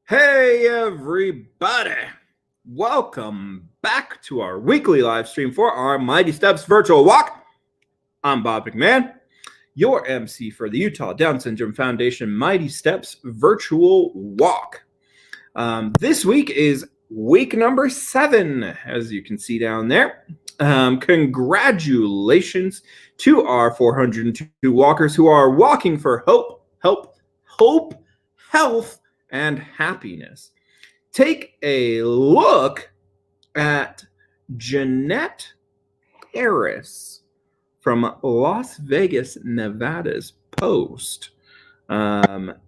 Hey everybody! Welcome back to our weekly live stream for our Mighty Steps virtual walk. I'm Bob McMahon, your MC for the Utah Down Syndrome Foundation Mighty Steps virtual walk. This week is week number 7, as you can see down there. Congratulations to our 402 walkers who are walking for hope, health, and happiness. Take a look at Janette Harris from Las Vegas, Nevada's post.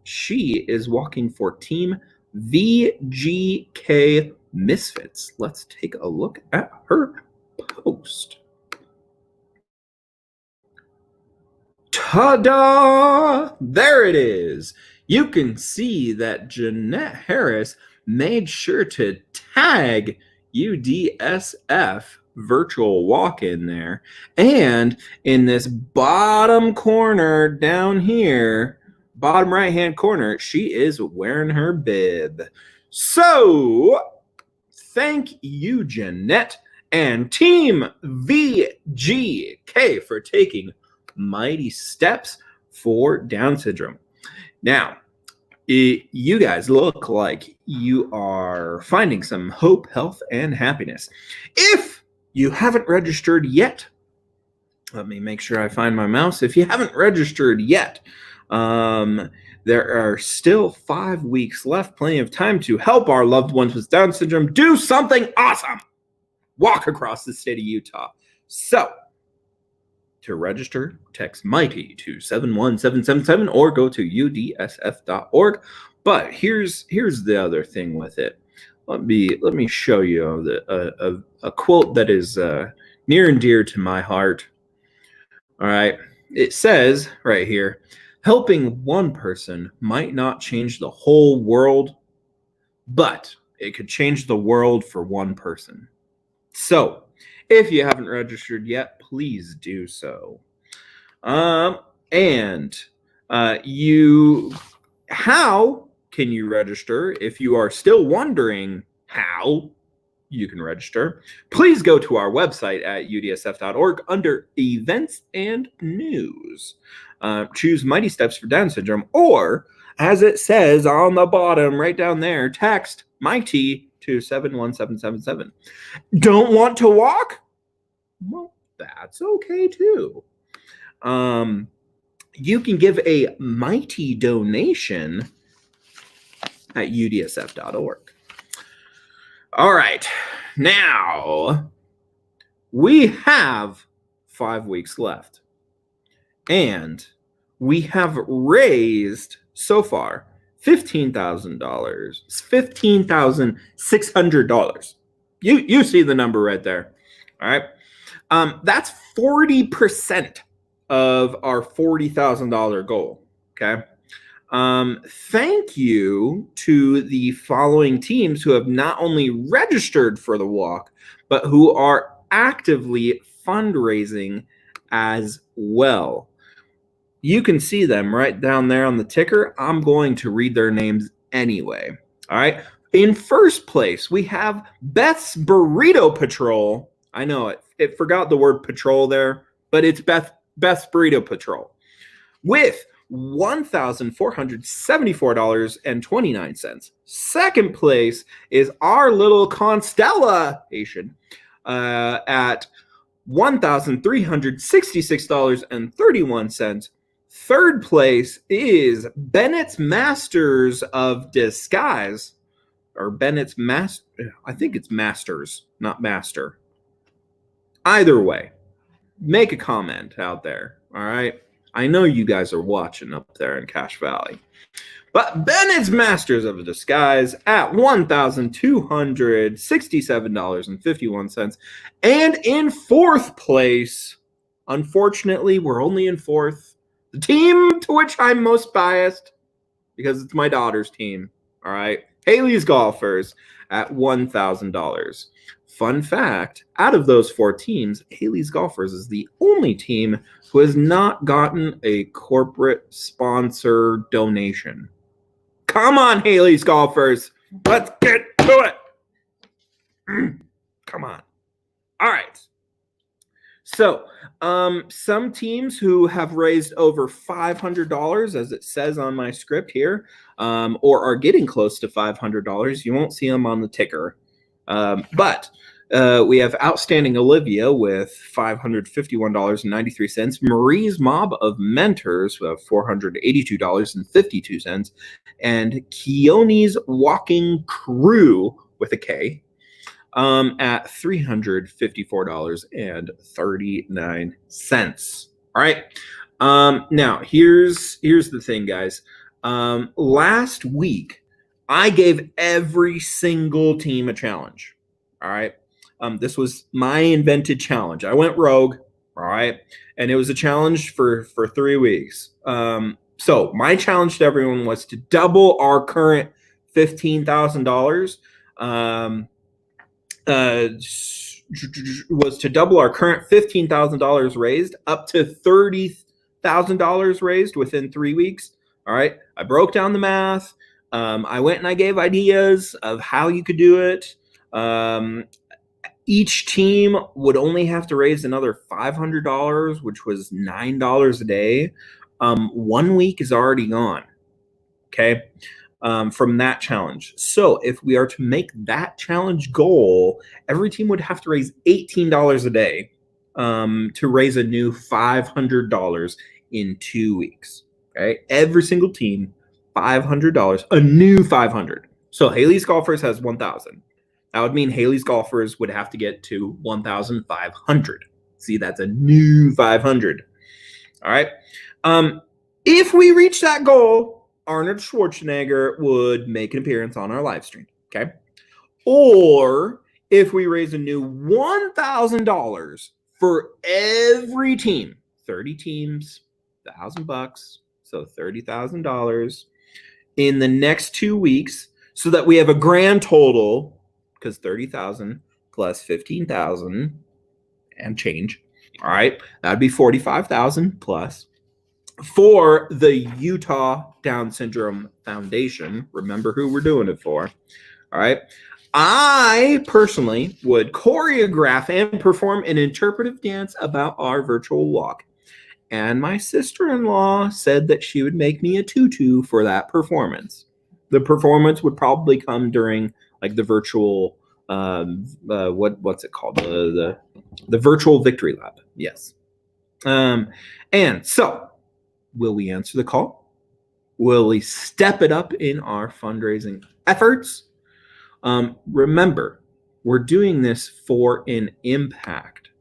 She is walking for Team VGK Misfits. Let's take a look at her post. Ta-da! There it is. You can see that Janette Harris made sure to tag UDSF virtual walk in there. And in this bottom corner down here, bottom right-hand corner, she is wearing her bib. So, thank you, Janette and Team VGK for taking mighty steps for Down syndrome. Now, you guys look like you are finding some hope, health, and happiness. If you haven't registered yet, let me make sure I find my mouse. If you haven't registered yet, there are still 5 weeks left, plenty of time to help our loved ones with Down syndrome do something awesome. Walk across the state of Utah. So, to register, text MIGHTY to 71777 or go to udsf.org. But here's the other thing with it. Let me show you a quote that is near and dear to my heart. All right. It says right here, helping one person might not change the whole world, but it could change the world for one person. So, if you haven't registered yet, please do so. How can you register? If you are still wondering how you can register, please go to our website at udsf.org under Events and News. Choose Mighty Steps for Down syndrome, or as it says on the bottom right down there, text MIGHTY to 71777. Don't want to walk? Well, that's okay too. You can give a mighty donation at udsf.org. All right. Now, we have 5 weeks left. And we have raised so far $15,000, $15,600. You see the number right there. All right. That's 40% of our $40,000 goal. Okay. Thank you to the following teams who have not only registered for the walk, but who are actively fundraising as well. You can see them right down there on the ticker. I'm going to read their names anyway. All right. In first place, we have Beth's Burrito Patrol. I know it forgot the word patrol there, but it's Beth's Burrito Patrol with $1,474.29. Second place is our little Constellation at $1,366.31. Third place is Bennett's Masters of Disguise, or Bennett's Master. I think it's Masters, not Master. Either way, make a comment out there. All right. I know you guys are watching up there in Cache Valley. But Bennett's Masters of Disguise at $1,267.51. And in fourth place, unfortunately, we're only in fourth. The team to which I'm most biased, because it's my daughter's team. All right. Haley's Golfers at $1,000. Fun fact, out of those 4 teams, Haley's Golfers is the only team who has not gotten a corporate sponsor donation. Come on, Haley's golfers. Let's get to it. Come on. All right. So, some teams who have raised over $500, as it says on my script here, or are getting close to $500, you won't see them on the ticker. But we have Outstanding Olivia with $551.93, Marie's Mob of Mentors with $482.52, and Keone's Walking Crew with a K at $354.39. All right. Now here's the thing, guys. Last week I gave every single team a challenge. All right. This was my invented challenge. I went rogue. All right. And it was a challenge for 3 weeks. So my challenge to everyone was to double our current $15,000. Was to double our current $15,000 raised up to $30,000 raised within 3 weeks. All right. I broke down the math. I went and I gave ideas of how you could do it. Each team would only have to raise another $500, which was $9 a day. 1 week is already gone. Okay. From that challenge. So if we are to make that challenge goal, every team would have to raise $18 a day to raise a new $500 in 2 weeks. Okay. Every single team, $500, a new 500. So Haley's Golfers has 1,000. That would mean Haley's Golfers would have to get to 1,500. See, that's a new 500. All right. If we reach that goal, Arnold Schwarzenegger would make an appearance on our live stream. Okay. Or if we raise a new $1,000 for every team, 30 teams, $1,000, so $30,000 in the next 2 weeks, so that we have a grand total, because 30,000 plus 15,000 and change. All right. That'd be 45,000 plus for the Utah Down Syndrome Foundation. Remember who we're doing it for. All right. I personally would choreograph and perform an interpretive dance about our virtual walk. And my sister-in-law said that she would make me a tutu for that performance. The performance would probably come during like the virtual, what's it called? The virtual victory lap. Yes. And so, will we answer the call? Will we step it up in our fundraising efforts? Remember, we're doing this for an impact.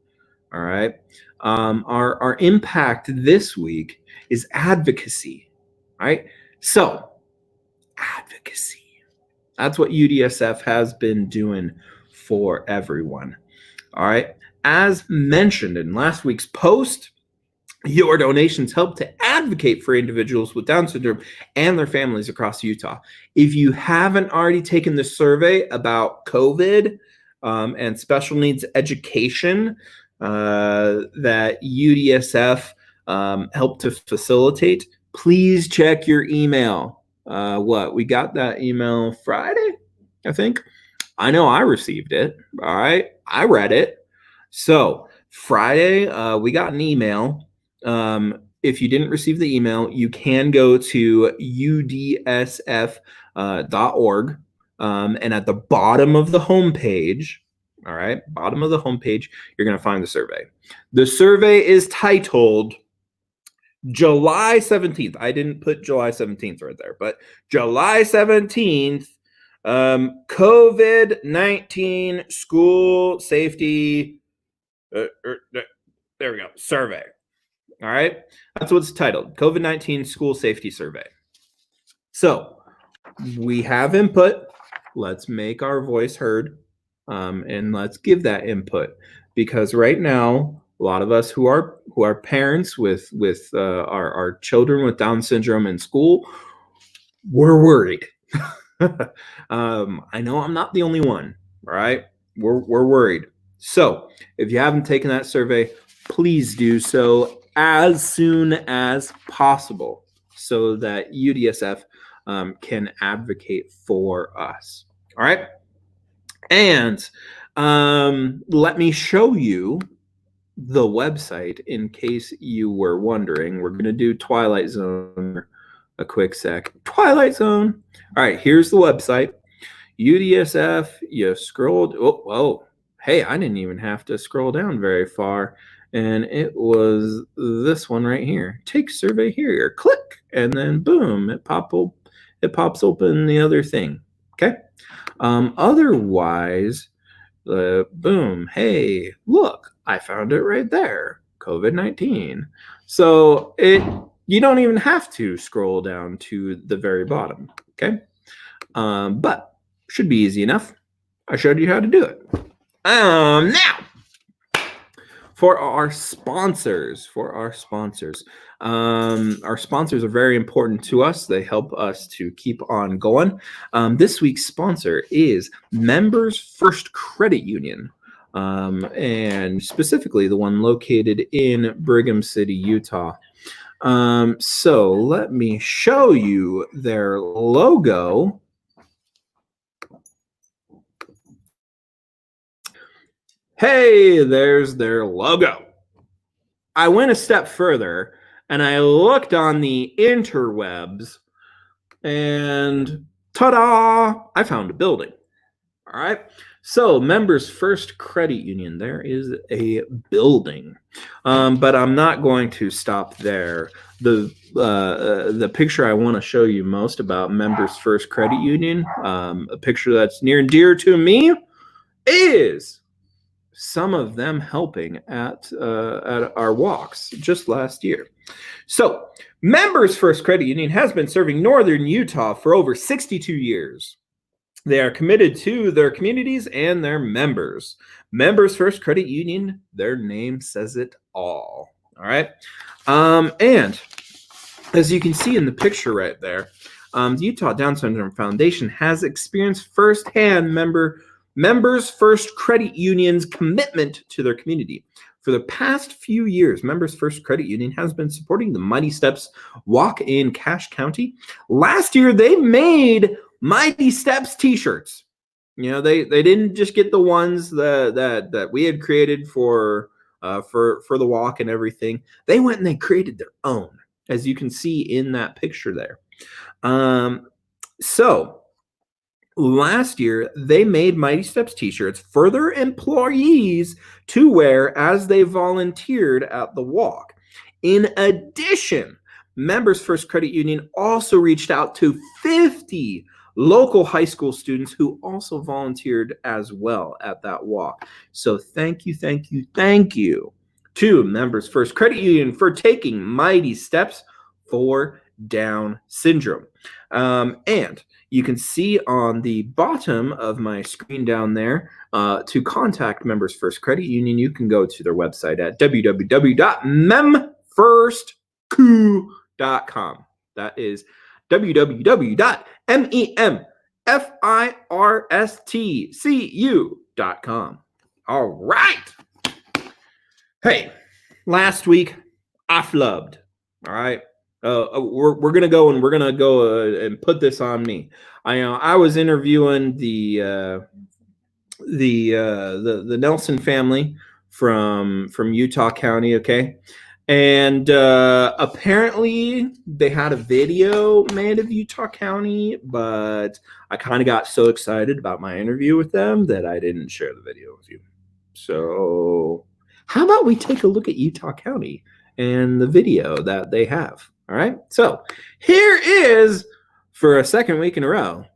All right. Our impact this week is advocacy. All right. So, advocacy. That's what UDSF has been doing for everyone. All right. As mentioned in last week's post, your donations help to advocate for individuals with Down syndrome and their families across Utah. If you haven't already taken the survey about COVID and special needs education that UDSF helped to facilitate, please check your email. We got that email Friday, I think. I know I received it. All right. I read it. So Friday, we got an email. If you didn't receive the email, you can go to udsf.org. And at the bottom of the homepage, all right, bottom of the homepage, you're going to find the survey. The survey is titled July 17th. I didn't put July 17th right there, but July 17th, COVID-19 school safety. There we go. Survey. All right. That's what it's titled. COVID-19 school safety survey. So we have input. Let's make our voice heard. And let's give that input, because right now, a lot of us who are parents with our children with Down syndrome in school, we're worried. I know I'm not the only one. All right, we're worried. So if you haven't taken that survey, please do so as soon as possible, so that UDSF can advocate for us. All right. And let me show you the website in case you were wondering. We're going to do Twilight Zone a quick sec. Twilight Zone. All right, here's the website. UDSF, you scrolled. Oh, hey, I didn't even have to scroll down very far. And it was this one right here. Take survey here. Click, and then boom, it pops open the other thing. Okay. Otherwise, boom, hey, look, I found it right there. COVID-19. So you don't even have to scroll down to the very bottom. Okay. But should be easy enough. I showed you how to do it. Now, for our sponsors, our sponsors are very important to us. They help us to keep on going. This week's sponsor is Members First Credit Union, and specifically the one located in Brigham City, Utah. So let me show you their logo. Hey, there's their logo. I went a step further and I looked on the interwebs and ta-da, I found a building. All right. So Members First Credit Union, there is a building, but I'm not going to stop there. The picture I want to show you most about Members First Credit Union, a picture that's near and dear to me, is some of them helping at our walks just last year. So Members First Credit Union has been serving Northern Utah for over 62 years. They are committed to their communities and their members. Members First Credit Union, their name says it all. All right. And as you can see in the picture right there, the Utah Down Syndrome Foundation has experienced firsthand Members First Credit Union's commitment to their community. For the past few years, Members First Credit Union has been supporting the Mighty Steps Walk in Cache County. Last year, they made Mighty Steps t-shirts. You know, they didn't just get the ones that we had created for the walk and everything. They went and they created their own, as you can see in that picture there. So last year, they made Mighty Steps t-shirts for their employees to wear as they volunteered at the walk. In addition, Members First Credit Union also reached out to 50 local high school students who also volunteered as well at that walk. So thank you to Members First Credit Union for taking mighty steps for Down syndrome. And you can see on the bottom of my screen down there, to contact Members First Credit Union, you can go to their website at www.memfirstcu.com. That is www.memfirstcu.com. All right. Hey, last week I flubbed. All right. We're gonna go and put this on me. I was interviewing the Nelson family from Utah County. Okay. And apparently they had a video made of Utah County, but I kind of got so excited about my interview with them that I didn't share the video with you. So how about we take a look at Utah County and the video that they have? All right. So here is, for a second week in a row,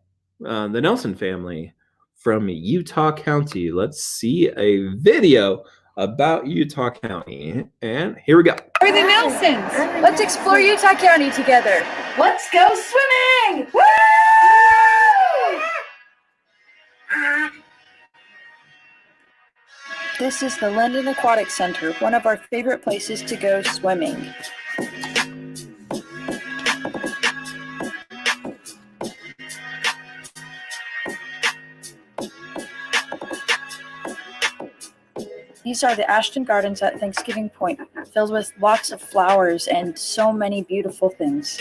the Nelson family from Utah County. Let's see a video about Utah County, and here we go. We're the Nelsons. Let's explore Utah County together. Let's go swimming! Woo! This is the Linden Aquatic Center, one of our favorite places to go swimming. These are the Ashton Gardens at Thanksgiving Point, filled with lots of flowers and so many beautiful things.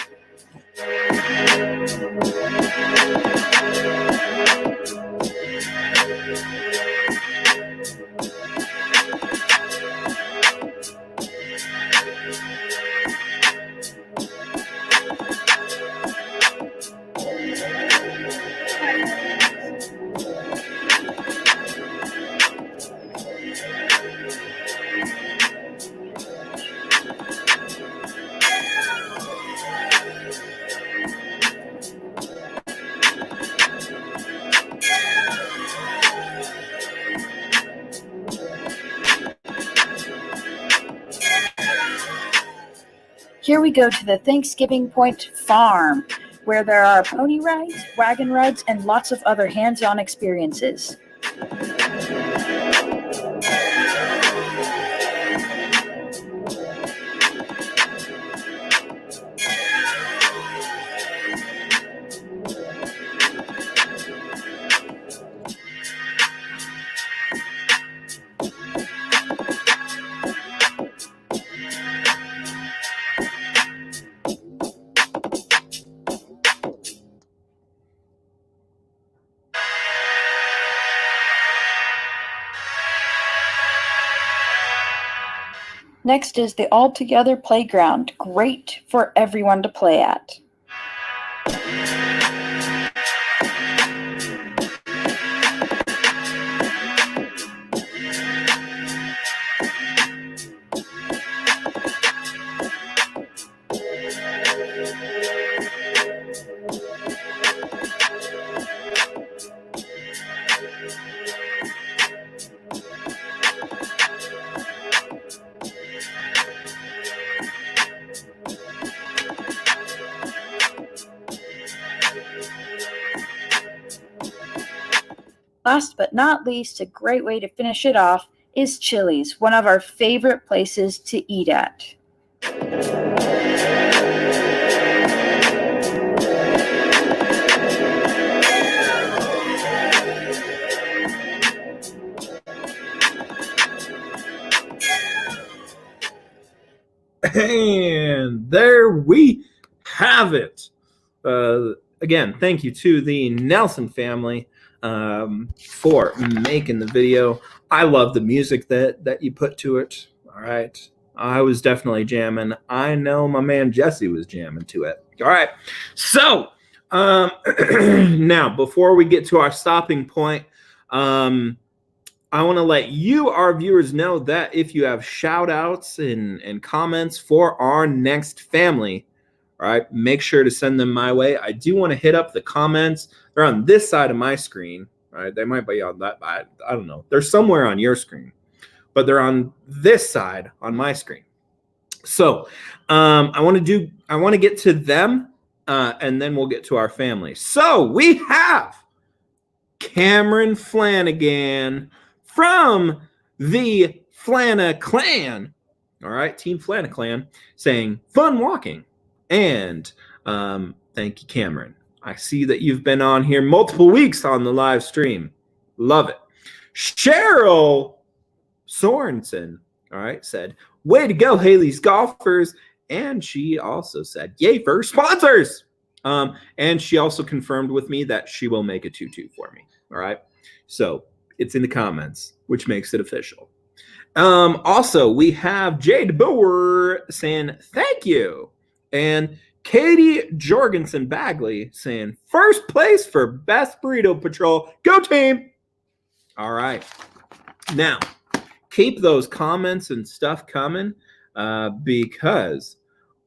Here we go to the Thanksgiving Point Farm, where there are pony rides, wagon rides, and lots of other hands-on experiences. Next is the All Together Playground, great for everyone to play at. Last but not least, a great way to finish it off is Chili's, one of our favorite places to eat at. And there we have it. Again, thank you to the Nelson family for making the video. I love the music that you put to it. All right. I was definitely jamming. I know my man Jesse was jamming to it. All right. So now, before we get to our stopping point, I want to let you, our viewers, know that if you have shout outs and comments for our next family, all right, make sure to send them my way. I do want to hit up the comments. They're on this side of my screen, right? They might be on that, I don't know. They're somewhere on your screen, but they're on this side on my screen. So I want to get to them, and then we'll get to our family. So we have Cameron Flanagan from the Flana Clan, all right, Team Flana Clan, saying fun walking. And thank you, Cameron. I see that you've been on here multiple weeks on the live stream. Love it. Cheryl Sorensen, all right, said, way to go, Haley's Golfers. And she also said, yay for sponsors. And she also confirmed with me that she will make a tutu for me. All right. So it's in the comments, which makes it official. Also, we have Jade Boer saying thank you. And Katie Jorgensen Bagley saying first place for Best Burrito Patrol. Go team. All right. Now, keep those comments and stuff coming because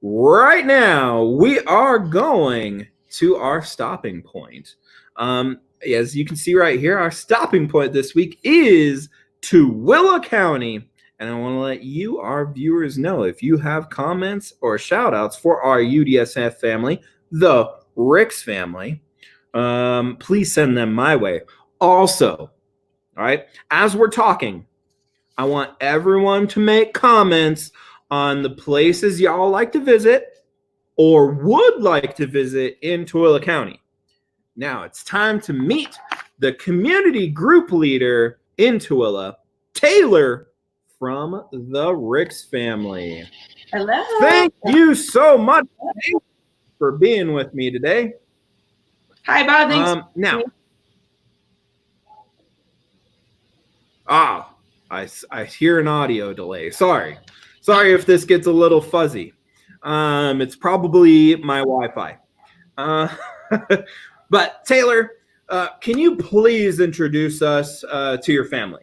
right now we are going to our stopping point. As you can see right here, our stopping point this week is Tooele County. And I want to let you, our viewers, know if you have comments or shout outs for our UDSF family, the Ricks family, please send them my way. Also, all right, as we're talking, I want everyone to make comments on the places y'all like to visit or would like to visit in Tooele County. Now it's time to meet the community group leader in Tooele, Taylor from the Ricks family. Hello. Thank you so much for being with me today. Hi, Bob. Thanks. Now, I hear an audio delay. Sorry if this gets a little fuzzy. It's probably my Wi-Fi. But Taylor, can you please introduce us to your family?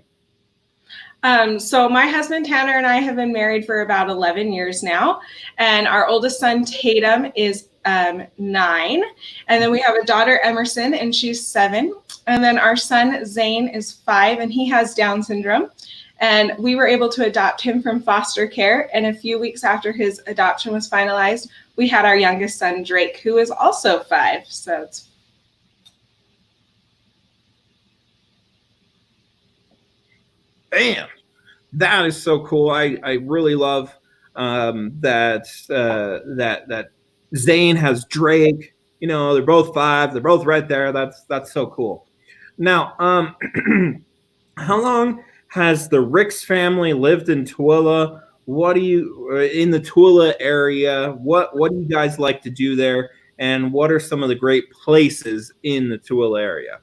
So my husband Tanner and I have been married for about 11 years now, and our oldest son Tatum is 9, and then we have a daughter Emerson, and she's 7, and then our son Zane is 5, and he has Down syndrome, and we were able to adopt him from foster care, and a few weeks after his adoption was finalized, we had our youngest son Drake, who is also 5. So it's Bam! That is so cool. I really love that Zane has Drake. You know, they're both 5. They're both right there. That's so cool. Now, how long has the Ricks family lived in Tooele? What do you in the Tooele area? What do you guys like to do there? And what are some of the great places in the Tooele area?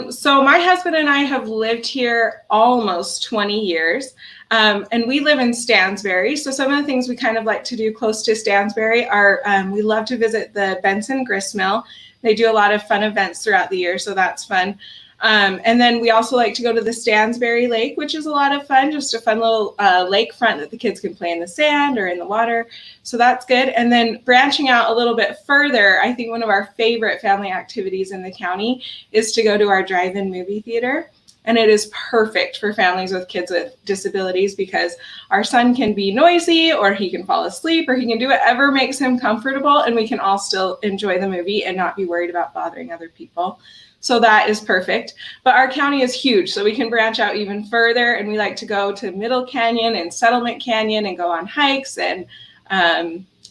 So my husband and I have lived here almost 20 years, and we live in Stansbury. So some of the things we kind of like to do close to Stansbury are we love to visit the Benson Grist Mill. They do a lot of fun events throughout the year, so that's fun. And then we also like to go to the Stansbury Lake, which is a lot of fun, just a fun little lakefront that the kids can play in the sand or in the water. So that's good. And then branching out a little bit further, I think one of our favorite family activities in the county is to go to our drive-in movie theater. And it is perfect for families with kids with disabilities because our son can be noisy, or he can fall asleep, or he can do whatever makes him comfortable, and we can all still enjoy the movie and not be worried about bothering other people. So that is perfect. But our county is huge, so we can branch out even further, and we like to go to Middle Canyon and Settlement Canyon and go on hikes and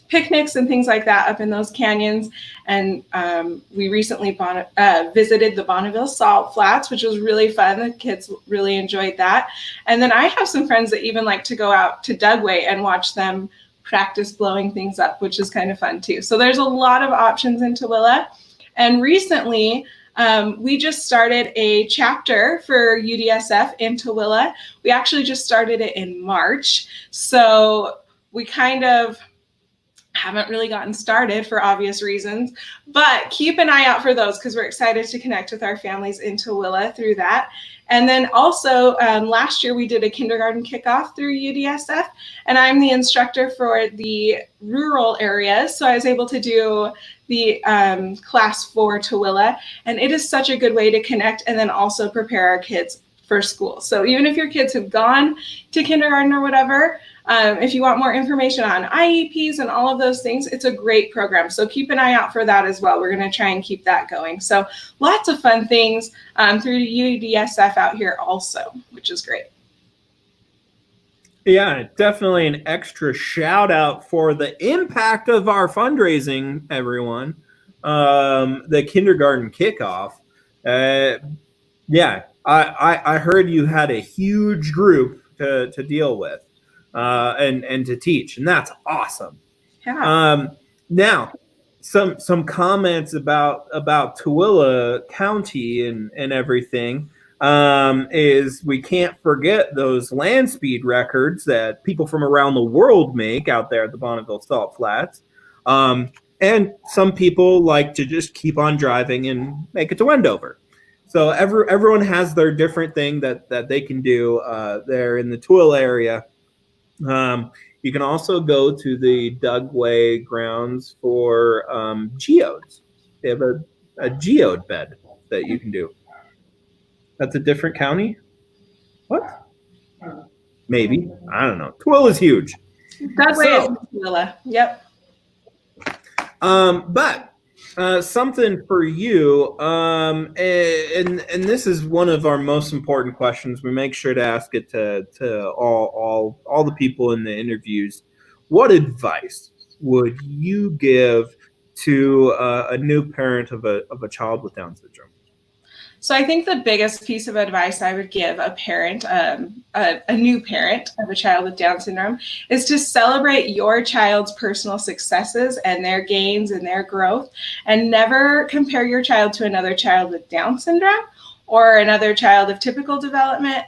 picnics and things like that up in those canyons. And we recently visited the Bonneville Salt Flats, which was really fun. The kids really enjoyed that. And then I have some friends that even like to go out to Dugway and watch them practice blowing things up, which is kind of fun too. So there's a lot of options in Tooele. And recently, we just started a chapter for UDSF in Tooele. We actually just started it in March. So we kind of haven't really gotten started for obvious reasons, but keep an eye out for those because we're excited to connect with our families in Tooele through that. And then also last year we did a kindergarten kickoff through UDSF, and I'm the instructor for the rural areas. So I was able to do the class for Tooele, and it is such a good way to connect and then also prepare our kids for school. So even if your kids have gone to kindergarten or whatever, if you want more information on IEPs and all of those things, it's a great program. So keep an eye out for that as well. We're going to try and keep that going. So lots of fun things through UDSF out here also, which is great. Yeah, definitely an extra shout out for the impact of our fundraising, everyone. The kindergarten kickoff. Yeah, I heard you had a huge group to deal with. And to teach, and that's awesome. Yeah. Now, some comments about Tooele County and everything is we can't forget those land speed records that people from around the world make out there at the Bonneville Salt Flats. And some people like to just keep on driving and make it to Wendover. So everyone has their different thing that they can do there in the Tooele area. You can also go to the Dugway grounds for geodes. They have a geode bed that you can do. That's a different county? What? Maybe. I don't know. Tooele is huge. Dugway is Tooele. Yep. But something for you, and this is one of our most important questions. We make sure to ask it to all the people in the interviews. What advice would you give to a new parent of a child with Down syndrome? So I think the biggest piece of advice I would give a parent, a new parent of a child with Down syndrome, is to celebrate your child's personal successes and their gains and their growth, and never compare your child to another child with Down syndrome or another child of typical development.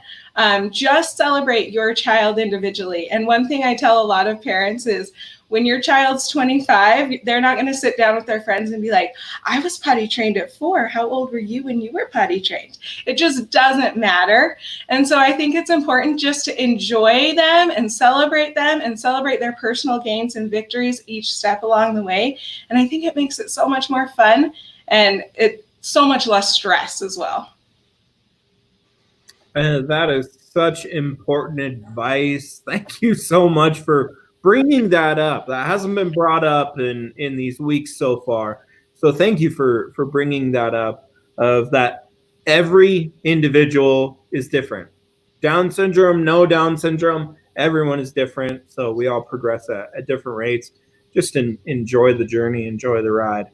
Just celebrate your child individually. And one thing I tell a lot of parents is, when your child's 25, they're not going to sit down with their friends and be like, I was potty trained at 4. How old were you when you were potty trained? It just doesn't matter. And so I think it's important just to enjoy them and celebrate their personal gains and victories each step along the way. And I think it makes it so much more fun, and it's so much less stress as well. That is such important advice. Thank you so much for bringing that up. That hasn't been brought up in these weeks so far. So thank you for bringing that up, of that every individual is different. Down syndrome, no Down syndrome, everyone is different. So we all progress at different rates. Just enjoy the journey, enjoy the ride.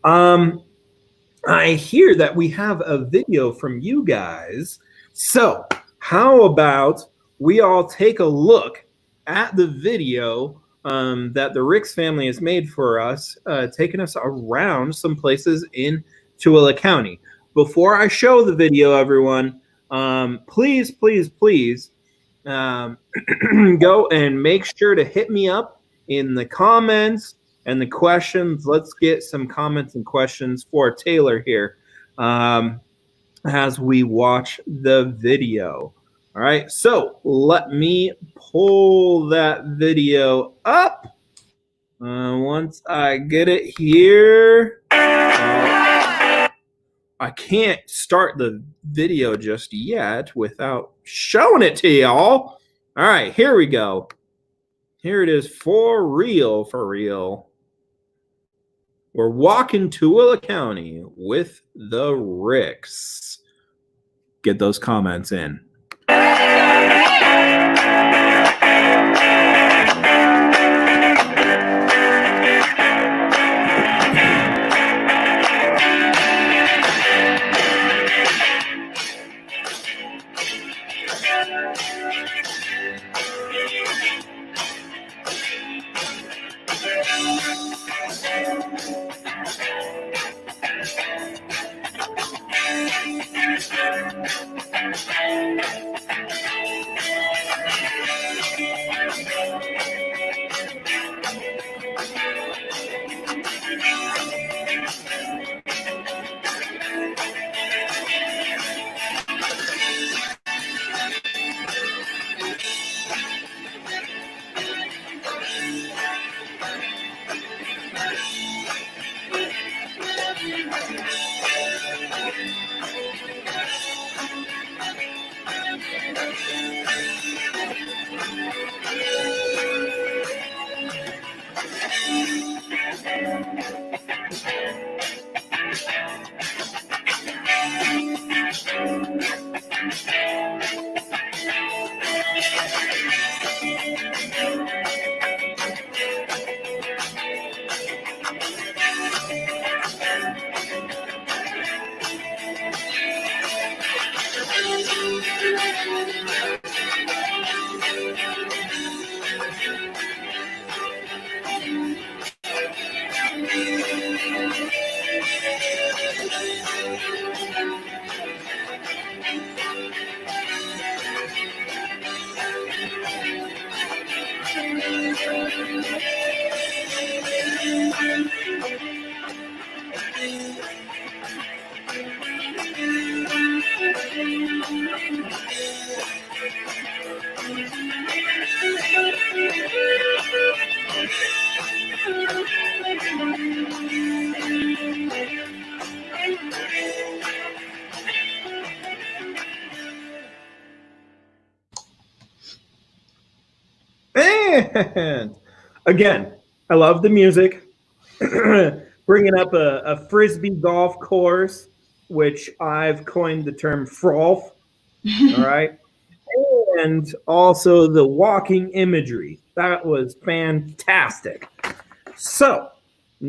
I hear that we have a video from you guys. So how about we all take a look at the video that the Ricks family has made for us, taking us around some places in Tooele County. Before I show the video, everyone, please go and make sure to hit me up in the comments and the questions. Let's get some comments and questions for Taylor here as we watch the video. All right, so let me pull that video up. Once I get it here, I can't start the video just yet without showing it to y'all. All right, here we go. Here it is, for real, for real. We're walking Tooele County with the Ricks. Get those comments in. And again, I love the music. Bringing up a frisbee golf course, which I've coined the term frolf. All right. And also the walking imagery. That was fantastic. So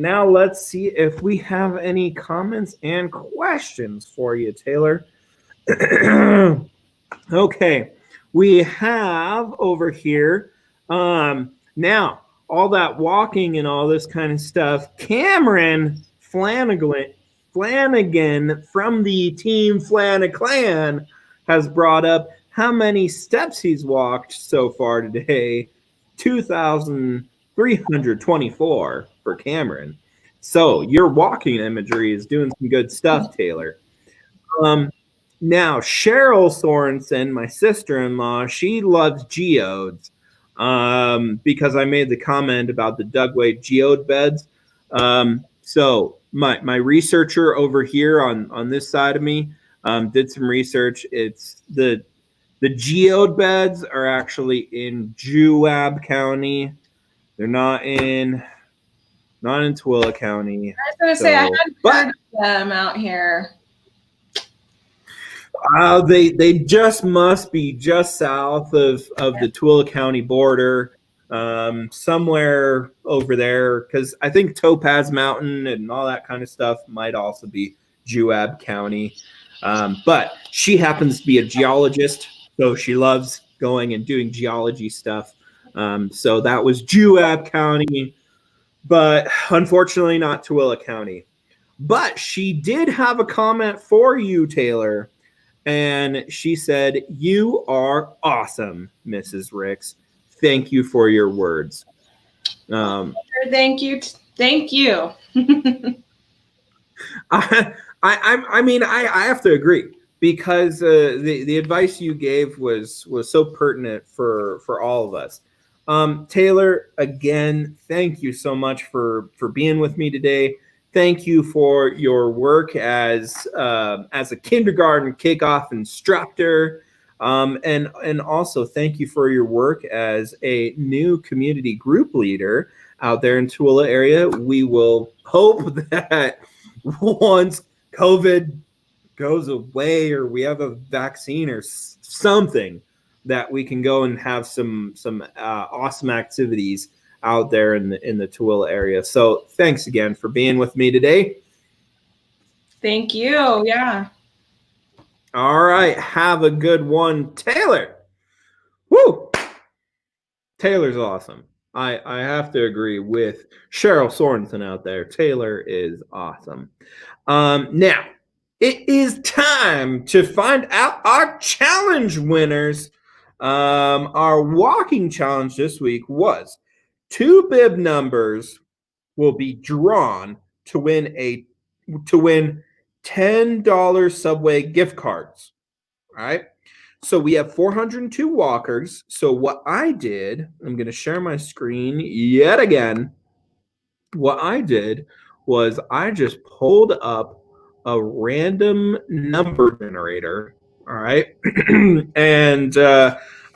now let's see if we have any comments and questions for you, Taylor. Okay, we have over here, now, all that walking and all this kind of stuff, Cameron Flanagan from the Team Flanaclan has brought up how many steps he's walked so far today. 2,324 for Cameron. So your walking imagery is doing some good stuff, Taylor. Now, Cheryl Sorensen, my sister-in-law, she loves geodes because I made the comment about the Dugway geode beds. So my researcher over here on this side of me did some research. It's the geode beds are actually in Juab County. They're not in Tooele County. I was going to say, I hadn't heard of them out here. They just must be just south of the Tooele County border, somewhere over there, because I think Topaz Mountain and all that kind of stuff might also be Juab County. But she happens to be a geologist, so she loves going and doing geology stuff. So that was Juab County, but unfortunately not Tooele County. But she did have a comment for you, Taylor. And she said, "You are awesome, Mrs. Ricks. Thank you for your words." Thank you. Thank you. I mean, I have to agree, because the advice you gave was so pertinent for all of us. Taylor, again, thank you so much for being with me today. Thank you for your work as a kindergarten kickoff instructor, and also thank you for your work as a new community group leader out there in Tooele area. We will hope that once COVID goes away, or we have a vaccine or something, that we can go and have some awesome activities out there in the Tooele area. So thanks again for being with me today. Thank you. Yeah. All right. Have a good one, Taylor. Woo! Taylor's awesome. I have to agree with Cheryl Sorensen out there. Taylor is awesome. Now, it is time to find out our challenge winners. Our walking challenge this week was 2 bib numbers will be drawn to win $10 Subway gift cards. All right. So we have 402 walkers. So what I did, I'm going to share my screen yet again. What I did was I just pulled up a random number generator. All right. And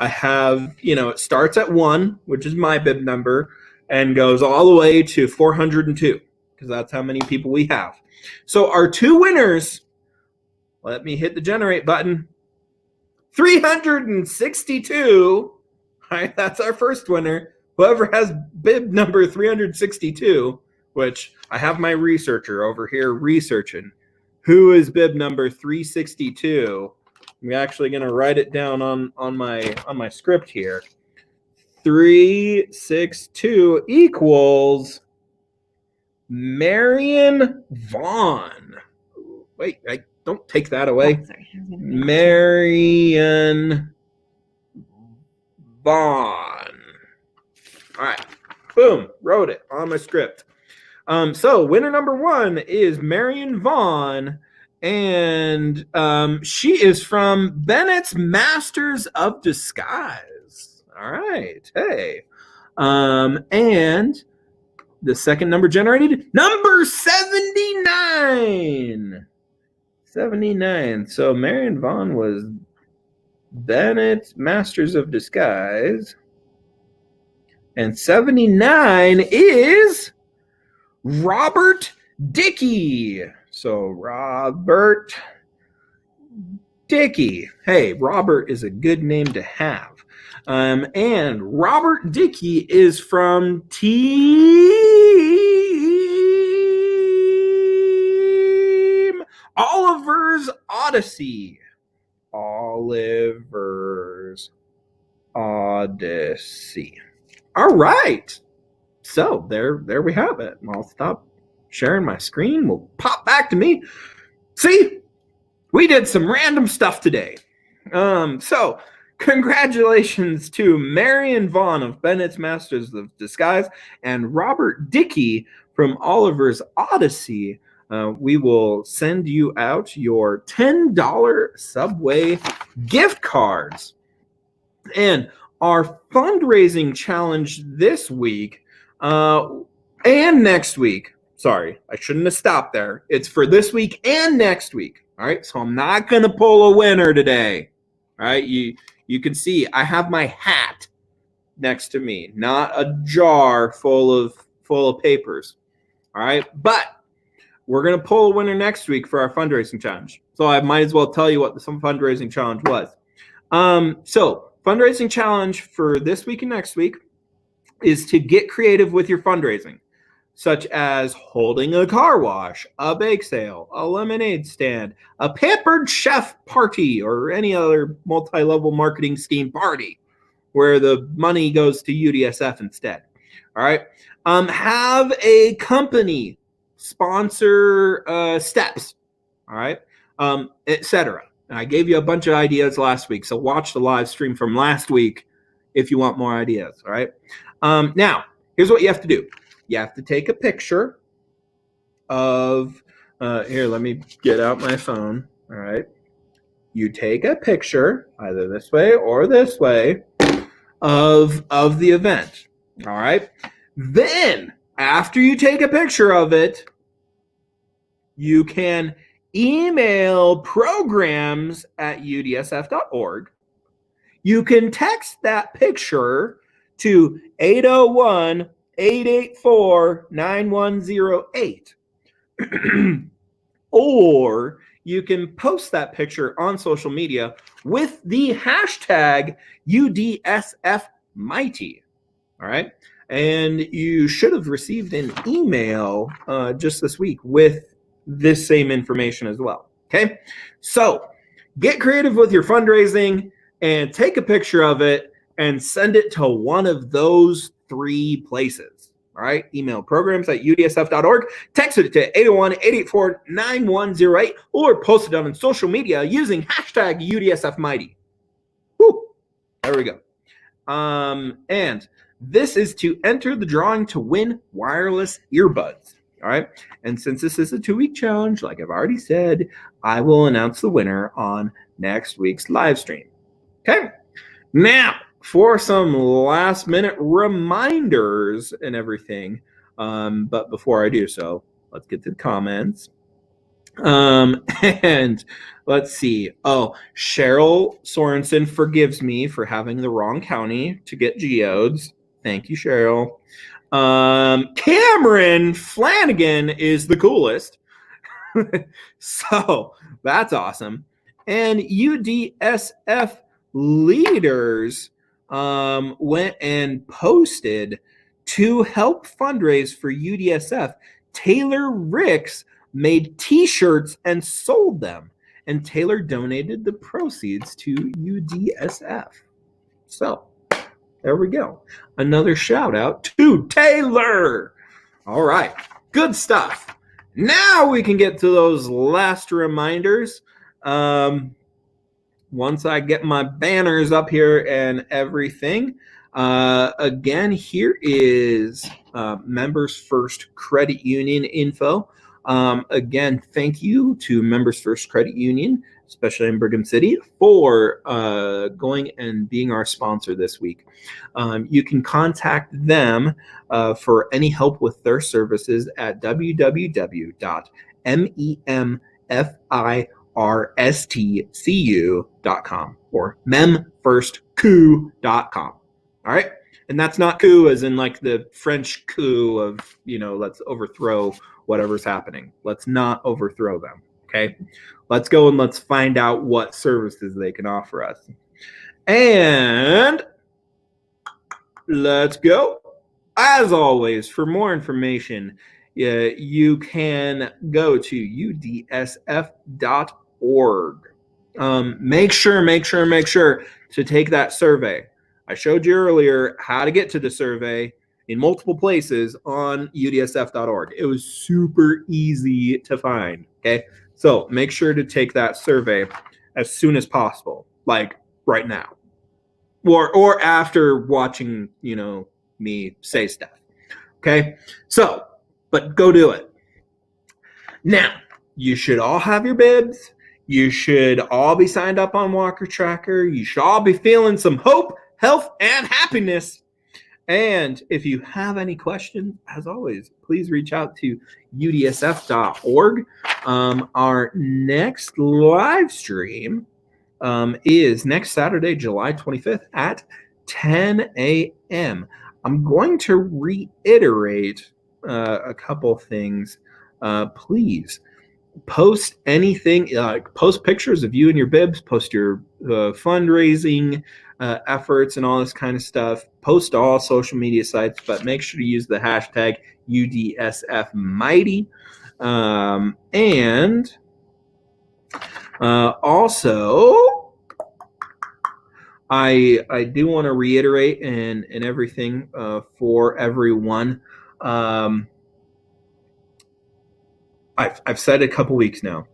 I have, it starts at 1, which is my bib number, and goes all the way to 402, because that's how many people we have. So our 2 winners, let me hit the generate button. 362. All right, that's our first winner. Whoever has bib number 362, which I have my researcher over here researching who is bib number 362. I'm actually going to write it down on my script here. 362 equals Marion Vaughn. Wait, don't take that away. Marion Vaughn. All right, boom, wrote it on my script. So winner number 1 is Marion Vaughn. And she is from Bennett's Masters of Disguise. All right. Hey. And the second number generated, number 79. 79. So Marion Vaughn was Bennett's Masters of Disguise. And 79 is Robert Dickey. So Robert Dickey. Hey, Robert is a good name to have. And Robert Dickey is from Team Oliver's Odyssey. Oliver's Odyssey. All right. So there we have it. I'll stop sharing my screen. We'll pop back to me. See, we did some random stuff today. So congratulations to Marion Vaughn of Bennett's Masters of Disguise and Robert Dickey from Oliver's Odyssey. We will send you out your $10 Subway gift cards. And our fundraising challenge this week and next week. Sorry, I shouldn't have stopped there. It's for this week and next week. All right, so I'm not going to pull a winner today. All right, you can see I have my hat next to me, not a jar full of papers. All right, but we're going to pull a winner next week for our fundraising challenge. So I might as well tell you what the fundraising challenge was. So fundraising challenge for this week and next week is to get creative with your fundraising, such as holding a car wash, a bake sale, a lemonade stand, a pampered chef party, or any other multi-level marketing scheme party where the money goes to UDSF instead. All right. Have a company sponsor steps. All right. Etc. I gave you a bunch of ideas last week, so watch the live stream from last week if you want more ideas. All right. Now, here's what you have to do. You have to take a picture of, here, let me get out my phone. All right. You take a picture, either this way or this way, of the event. All right. Then, after you take a picture of it, you can email programs@udsf.org. You can text that picture to 801-884-9108. Or you can post that picture on social media with the hashtag UDSFmighty. All right. And you should have received an email just this week with this same information as well. Okay. So get creative with your fundraising and take a picture of it and send it to one of those three places. All right. Email programs@udsf.org, text it to 801-884-9108, or post it on social media using hashtag UDSFmighty. Woo. There we go. And this is to enter the drawing to win wireless earbuds. All right. And since this is a 2-week challenge, like I've already said, I will announce the winner on next week's live stream. Okay. Now, for some last minute reminders and everything. But before I do so, let's get to the comments. And let's see. Oh, Cheryl Sorensen forgives me for having the wrong county to get geodes. Thank you, Cheryl. Cameron Flanagan is the coolest. So that's awesome. And UDSF leaders went and posted to help fundraise for UDSF. Taylor Ricks made t-shirts and sold them, and Taylor donated the proceeds to UDSF. So there we go. Another shout out to Taylor. All right. Good stuff. Now we can get to those last reminders. Once I get my banners up here and everything. Again, here is Members First Credit Union info. Again, thank you to Members First Credit Union, especially in Brigham City, for going and being our sponsor this week. You can contact them for any help with their services at www.memfirstcu.com or memfirstcoup.com. All right. And that's not coup as in like the French coup of, let's overthrow whatever's happening. Let's not overthrow them. Okay. Let's go and let's find out what services they can offer us. And let's go. As always, for more information, you can go to udsf.org. Make sure to take that survey. I showed you earlier how to get to the survey in multiple places on udsf.org. It was super easy to find. Okay, so make sure to take that survey as soon as possible, like right now, or after watching me say stuff. Okay, so but go do it now. You should all have your bibs. You should all be signed up on Walker Tracker. You should all be feeling some hope, health, and happiness. And if you have any questions, as always, please reach out to udsf.org. Our next live stream is next Saturday, July 25th at 10 a.m. I'm going to reiterate a couple things. Please post anything, post pictures of you and your bibs, post your fundraising efforts and all this kind of stuff. Post all social media sites, but make sure to use the hashtag UDSFmighty. And also, I do want to reiterate and everything for everyone. I've said it a couple weeks now.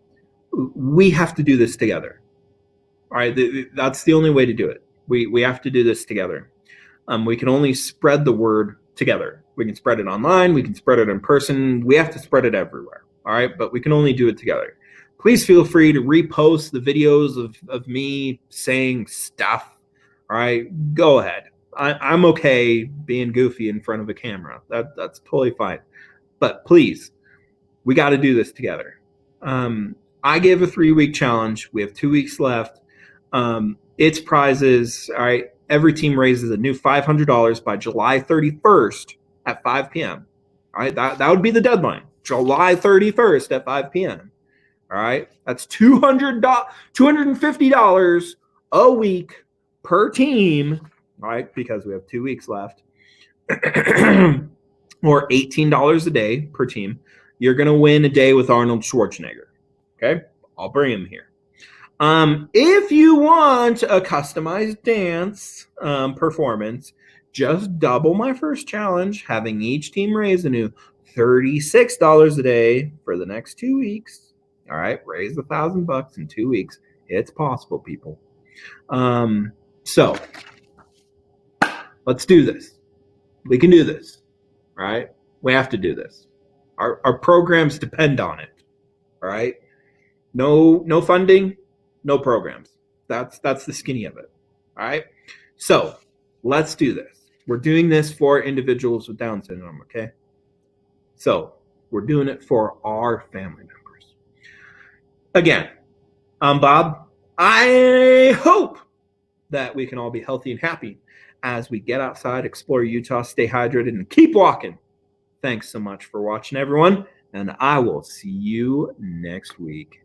We have to do this together. All right, that's the only way to do it. We have to do this together. We can only spread the word together. We can spread it online. We can spread it in person. We have to spread it everywhere. All right, but we can only do it together. Please feel free to repost the videos of me saying stuff. All right, go ahead. I'm okay being goofy in front of a camera. That's totally fine. But please, we got to do this together. I gave a 3-week challenge. We have 2 weeks left. It's prizes. All right. Every team raises a new $500 by July 31st at 5 p.m. All right. That would be the deadline. July 31st at 5 p.m. All right. That's $250 a week per team. All right. Because we have 2 weeks left. Or $18 a day per team. You're going to win a day with Arnold Schwarzenegger. Okay? I'll bring him here. If you want a customized dance performance, just double my first challenge, having each team raise a new $36 a day for the next 2 weeks. All right? Raise $1,000 in 2 weeks. It's possible, people. So, let's do this. We can do this. All right? We have to do this. Our programs depend on it. All right. No funding, no programs. That's the skinny of it. All right. So let's do this. We're doing this for individuals with Down syndrome. Okay. So we're doing it for our family members. Again, I'm Bob. I hope that we can all be healthy and happy as we get outside, explore Utah, stay hydrated, and keep walking. Thanks so much for watching, everyone, and I will see you next week.